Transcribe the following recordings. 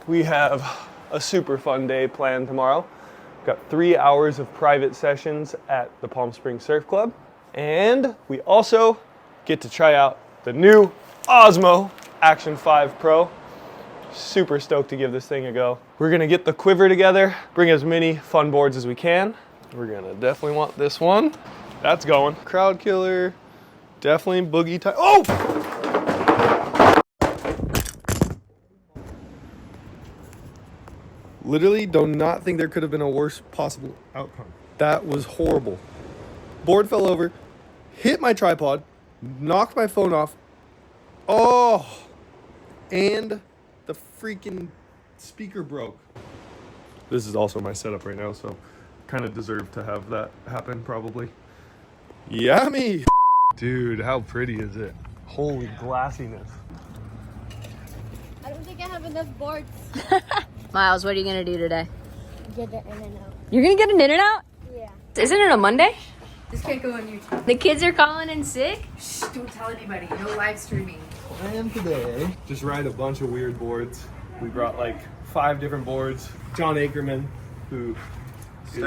we have a super fun day planned tomorrow. We've got 3 hours of private sessions at the Palm Springs Surf Club. And we also get to try out the new Osmo Action 5 Pro. Super stoked to give this thing a go. We're gonna get the quiver together, bring as many fun boards as we can. We're gonna definitely want this one. That's going. Crowd killer, definitely boogie type. Oh! Literally do not think there could have been a worse possible outcome. That was horrible. Board fell over, hit my tripod, knocked my phone off. Oh! And the freaking speaker broke. This is also my setup right now, so kind of deserve to have that happen probably. Yummy! Dude, how pretty is it? Holy glassiness. I don't think I have enough boards. Miles, what are you gonna do today? Get it in and out. You're gonna get an in and out? Yeah. Isn't it a Monday? This can't go on YouTube. The kids are calling in sick? Shh, don't tell anybody. No live streaming. And today, just ride a bunch of weird boards. We brought like 5 different boards. John Ackerman, who is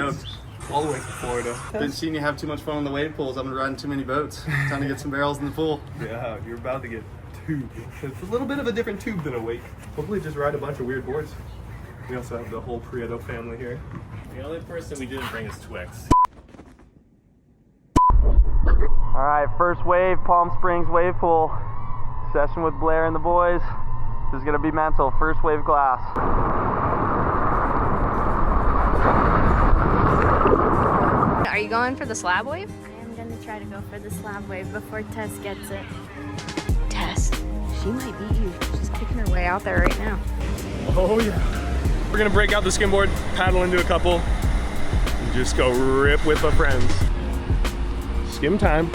all the way from Florida. Been seeing you have too much fun on the wave pools. I've been riding too many boats. Time to get some barrels in the pool. Yeah, you're about to get tubed. It's a little bit of a different tube than a wake. Hopefully just ride a bunch of weird boards. We also have the whole Prieto family here. The only person we didn't bring is Twix. All right, first wave, Palm Springs wave pool. Session with Blair and the boys. This is gonna be mental. First wave glass. Are you going for the slab wave? I am gonna try to go for the slab wave before Tess gets it. Tess, she might beat you. She's kicking her way out there right now. Oh yeah. We're gonna break out the skimboard, paddle into a couple, and just go rip with the friends. Skim time.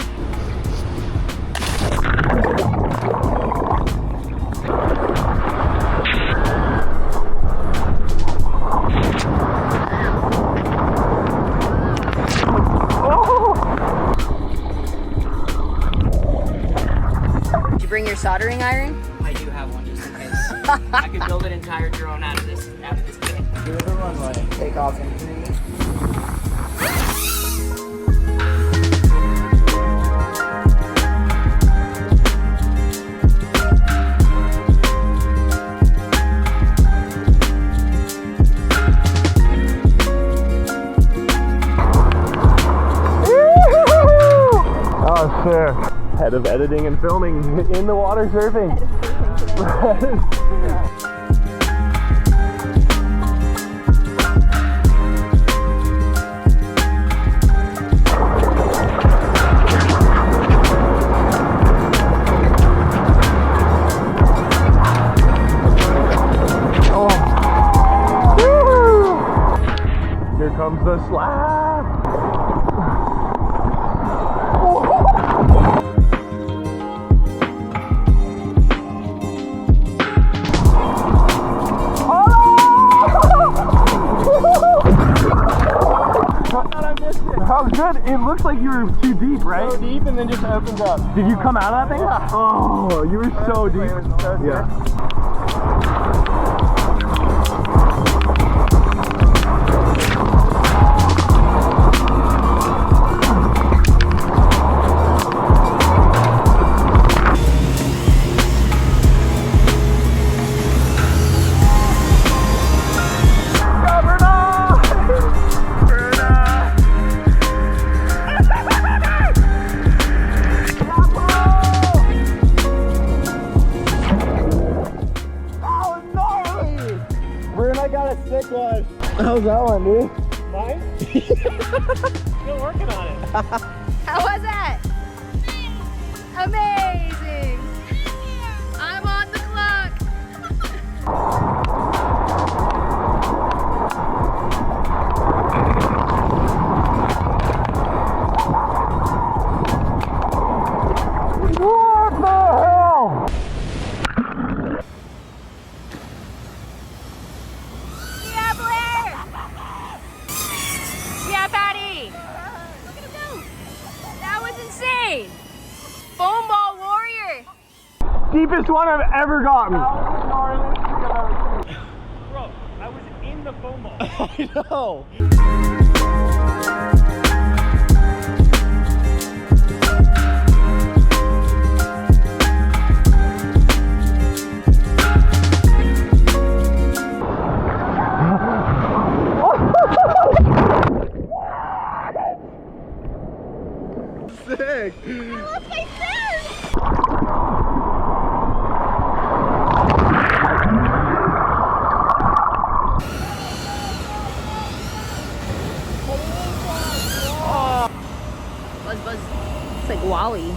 Did you bring your soldering iron? I do have one just in case. I could build an entire drone out of this kit. Give it a runway. Take off in 3. Oh, sick. Head of editing and filming in the water surfing. Here comes the slab. How good? It looks like you were too deep, right? So deep and then just opens up. Did you come out of that thing? Yeah. Oh, you were so deep. Yeah. How's that one, dude? Mine? Still working on it. How was that? Amazing! I'm on the clock! Foam ball warrior. Deepest one I've ever gotten. I know. Sick. Buzz, buzz. It's like Wally.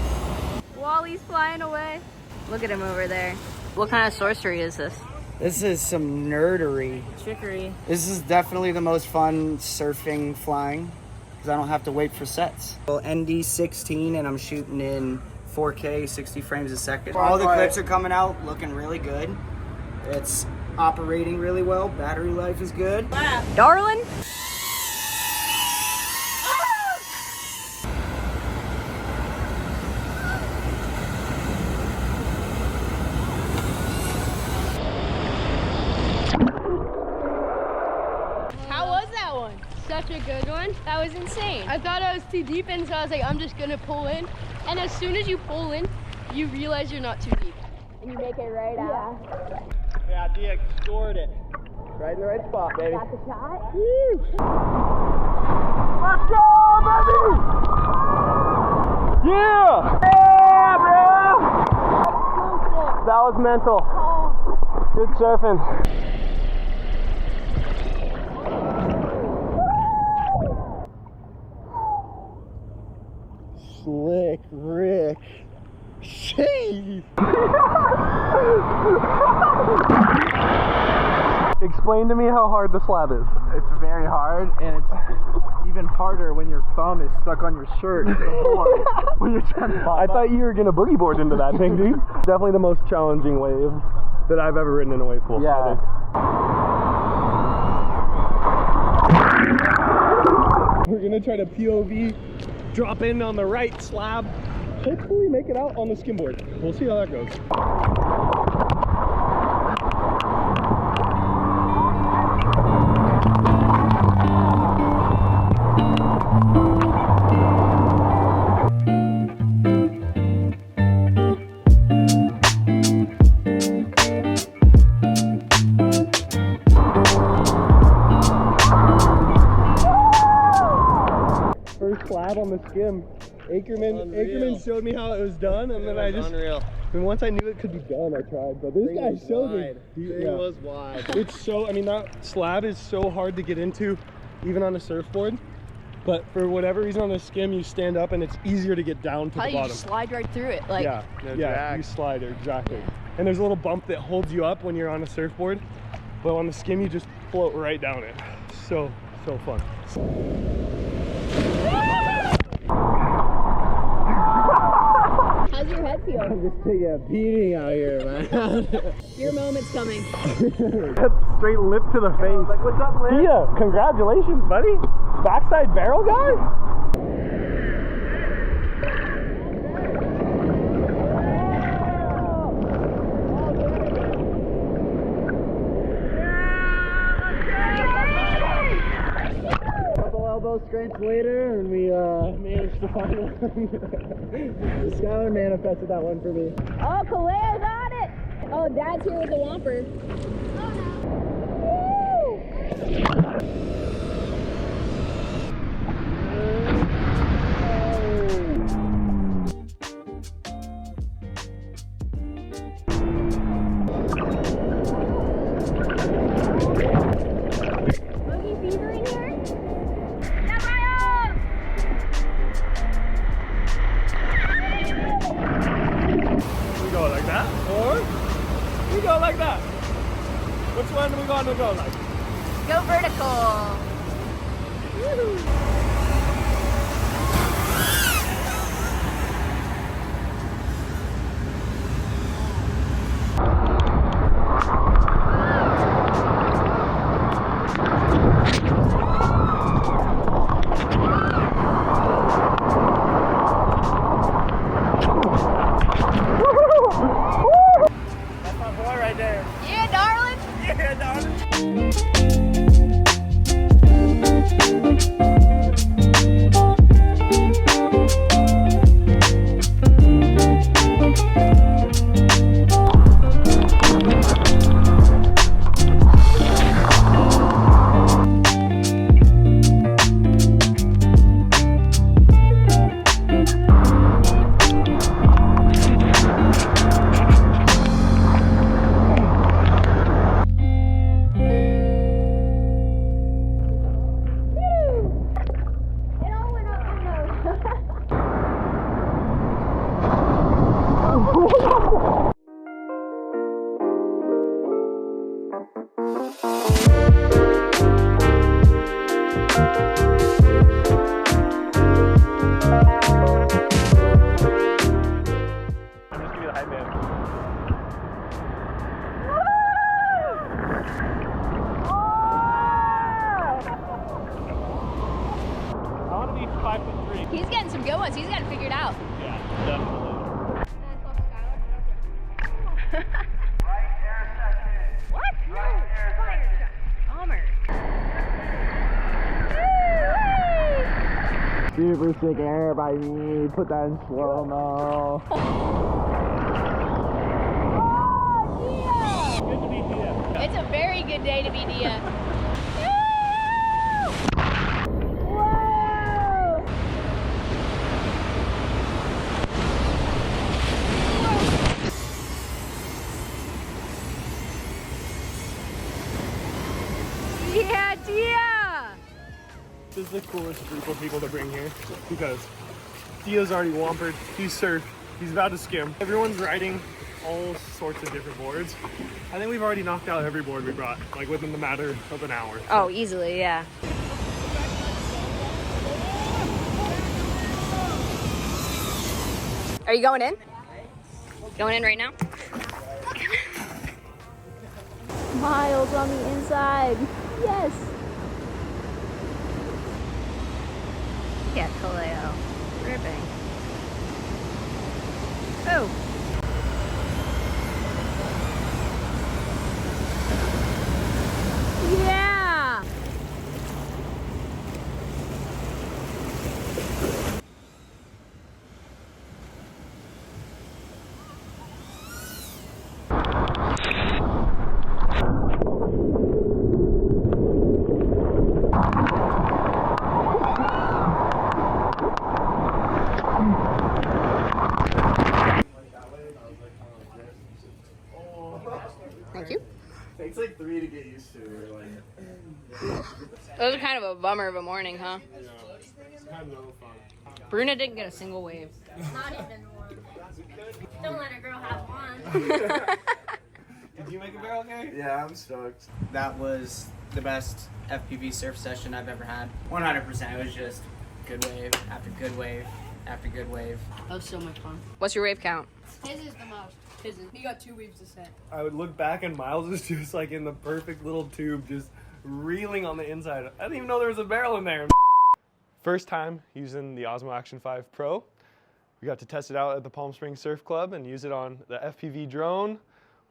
Wally's flying away. Look at him over there. What kind of sorcery is this? This is some nerdery. Trickery. This is definitely the most fun surfing flying because I don't have to wait for sets. Well, ND16 and I'm shooting in 4K, 60 frames a second. All the clips are coming out looking really good. It's operating really well. Battery life is good. Darling? How was that one? Such a good one. That was insane. I thought I was too deep in, so I was like, I'm just gonna pull in. And as soon as you pull in, you realize you're not too deep. And you make it right out. Yeah, Dia scored it. Right in the right spot, baby. Got the shot? Let's go, baby! Yeah! Yeah, bro! That was mental. Good surfing. Slick Rick. Shee! Explain to me how hard the slab is. It's very hard, and it's even harder when your thumb is stuck on your shirt. When you're trying to I thought you were gonna boogie board into that thing, dude. Definitely the most challenging wave that I've ever ridden in a wave pool. Yeah. We're gonna try to POV, drop in on the right slab. Hopefully make it out on the skimboard. We'll see how that goes. First slab on the skim. Ackerman showed me how it was done, and then I just unreal. And once I knew it could be done, I tried. But this guy showed me. It was wide. It's so. I mean, that slab is so hard to get into, even on a surfboard. But for whatever reason, on the skim, you stand up, and it's easier to get down to the bottom. You just slide right through it. Like, yeah, yeah, you slide exactly. And there's a little bump that holds you up when you're on a surfboard, but on the skim, you just float right down it. So fun. how's your head feel? I'm just taking a beating out here, man. Your moment's coming. That's straight lip to the face. Like, what's up, Liz? Dia, congratulations, buddy. Backside barrel guy? Elbow strength later, and we managed to find one. Skylar manifested that one for me. Oh, Kalea got it! Oh, Dad's here with the Whomper. Boogie fever in here? We go like that, or we go like that. Which one are we going to go like? Go vertical. That's my boy right there. Yeah, darling. Yeah, darling. He's getting some good ones. He's got it figured out. Yeah, definitely. What? Bummer. Super sick air by me. Put that in slow-mo. Good to be Dia. It's a very good day to be Dia. Yeah, Dia! This is the coolest group of people to bring here because Dia's already wampered, he's surfed, he's about to skim. Everyone's riding all sorts of different boards. I think we've already knocked out every board we brought, like within the matter of an hour. Oh, easily, yeah. Are you going in? Going in right now? Miles on the inside. Yes. Yeah, Kaleo. Ripping. Oh. Yeah. Thank you. Takes like 3 to get used to. That was kind of a bummer of a morning, huh? Had no fun. Bruna didn't get a single wave. Not even one. Don't let a girl have one. Did you make a barrel, Gary? Yeah, I'm stoked. That was the best FPV surf session I've ever had. 100%. It was just good wave after good wave after good wave. That was so much fun. What's your wave count? His is the most. His is. He got 2 waves to set. I would look back and Miles was just like in the perfect little tube, just reeling on the inside. I didn't even know there was a barrel in there. First time using the Osmo Action 5 Pro. We got to test it out at the Palm Springs Surf Club and use it on the FPV drone,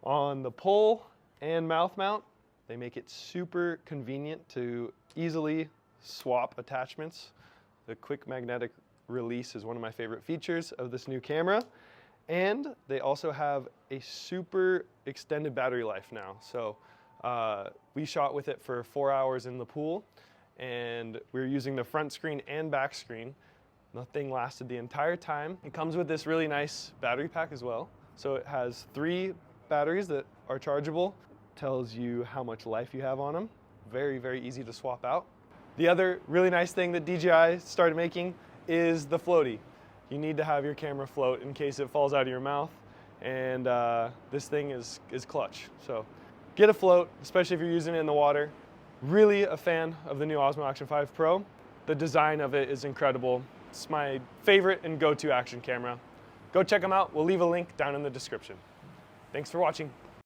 on the pole and mouth mount. They make it super convenient to easily swap attachments. The quick magnetic release is one of my favorite features of this new camera. And they also have a super extended battery life now. So we shot with it for 4 hours in the pool, and we were using the front screen and back screen. The thing lasted the entire time. It comes with this really nice battery pack as well. So it has 3 batteries that are chargeable. Tells you how much life you have on them. Very, very easy to swap out. The other really nice thing that DJI started making is the floaty. You need to have your camera float in case it falls out of your mouth, and this thing is clutch. So get a float, especially if you're using it in the water. Really a fan of the new Osmo Action 5 Pro. The design of it is incredible. It's my favorite and go-to action camera. Go check them out. We'll leave a link down in the description. Thanks for watching.